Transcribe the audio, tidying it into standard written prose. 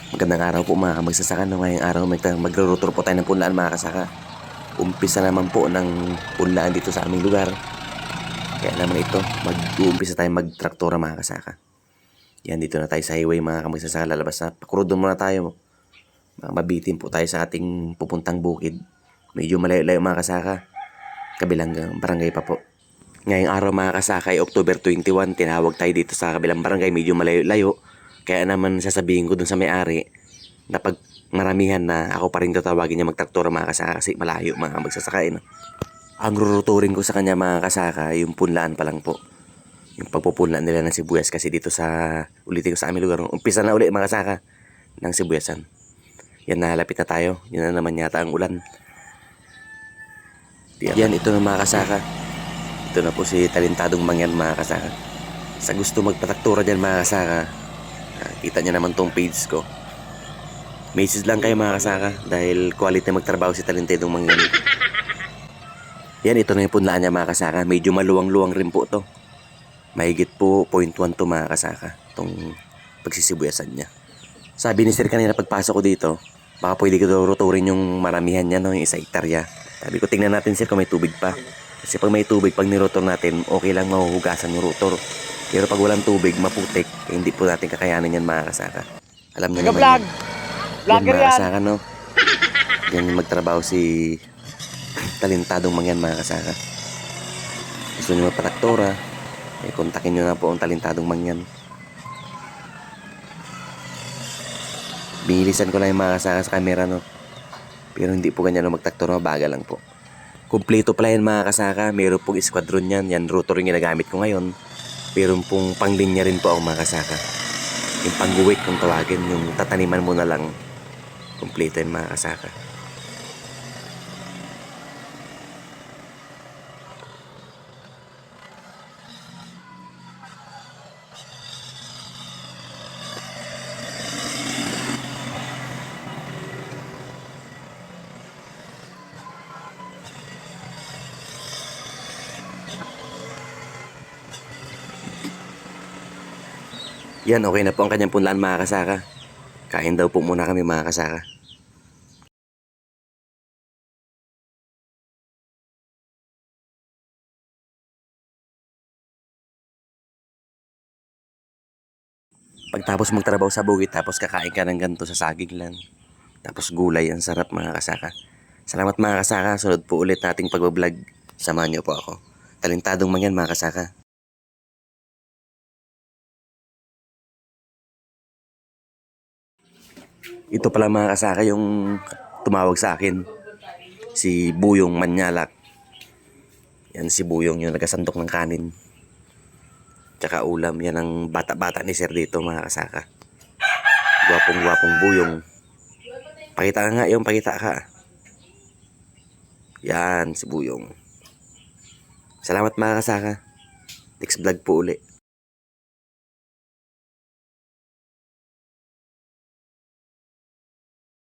Magandang araw po mga kamagsasaka. No, ngayong araw magro-rotor po tayo ng punlaan mga kasaka. Umpisa naman po ng punlaan dito sa aming lugar. Kaya naman ito, mag-uumpisa tayo magtraktora mga kasaka. Yan, dito na tayo sa highway mga kamagsasaka. Lalabas na, pakurudon muna tayo. Mabitin po tayo sa ating pupuntang bukid. Medyo malayo-layo mga kasaka. Kabilang barangay pa po. Ngayong araw mga kasaka ay October 21. Tinawag tayo dito sa kabilang barangay. Medyo malayo-layo. Kaya naman sasabihin ko dun sa may-ari na pag maramihan na ako pa rin tatawagin niya magtraktora mga kasaka kasi malayo mga magsasaka. No? Ang ruruturin ko sa kanya mga kasaka, yung punlaan pa lang po. Yung pagpupunlaan nila ng sibuyas kasi dito sa, ulitin ko sa aming lugar, umpisa na ulit mga kasaka ng sibuyasan. Yan, nahalapit na tayo. Yan na naman yata ang ulan. Yan, ito na mga kasaka. Ito na po si Talentadong Mangyan mga kasaka. Sa gusto magpatraktura dyan mga kasaka, kita niya naman tong page ko. Message lang kayo mga kasaka dahil quality magtrabaho si Talentadong Mangyan. Yan, ito na yung punlaan niya mga kasaka. Medyo maluwang-luwang rin po to. Mahigit po 0.1 to mga kasaka, itong pagsisibuyasan niya. Sabi ni sir kanina pagpasok ko dito, baka pwede ko daw roturin yung maramihan niya, no, yung 1 hektarya. Sabi ko tingnan natin sir kung may tubig pa. Kasi pag may tubig, pag nirotor natin, okay lang mahuhugasan yung rotor. Pero pag walang tubig, maputik, eh, hindi po natin kakayanin yan mga kasaka. Alam niyo naman yan. Yan mga kasaka, no? Yan magtrabaho si Talentadong Mangyan mga kasaka. Gusto nyo magpatraktora, eh, kontakin nyo na po ang Talentadong Mangyan. Binilisan ko lang yung mga kasaka sa camera, no? Pero hindi po ganyan magtraktora, mabagal lang po. Kumpleto pala yan mga kasaka. Meron pong squadron yan. Yan rotor yung ginagamit ko ngayon. Meron pong panglinya rin po ako mga kasaka. Yung pangguwit kung tawagin, yung tataniman mo na lang. Kumpleto yan mga kasaka. Yan, okay na po ang kanyang punlaan mga kasaka. Kain daw po muna kami mga kasaka. Pagtapos magtrabaho sa bukid, tapos kakain ka ng ganito sa saging lang. Tapos gulay, ang sarap mga kasaka. Salamat mga kasaka, sunod po ulit nating pagbablog. Samahan niyo po ako. Talentadong Mangyan mga kasaka. Ito pala mga kasaka yung tumawag sa akin. Si Buyong Manyalak. Yan si Buyong yung nagasandok ng kanin. Tsaka ulam. Yan ang bata-bata ni sir dito mga kasaka. Gwapong-gwapong Buyong. Pakita ka nga yung pakita ka. Yan si Buyong. Salamat mga kasaka. Next vlog po uli.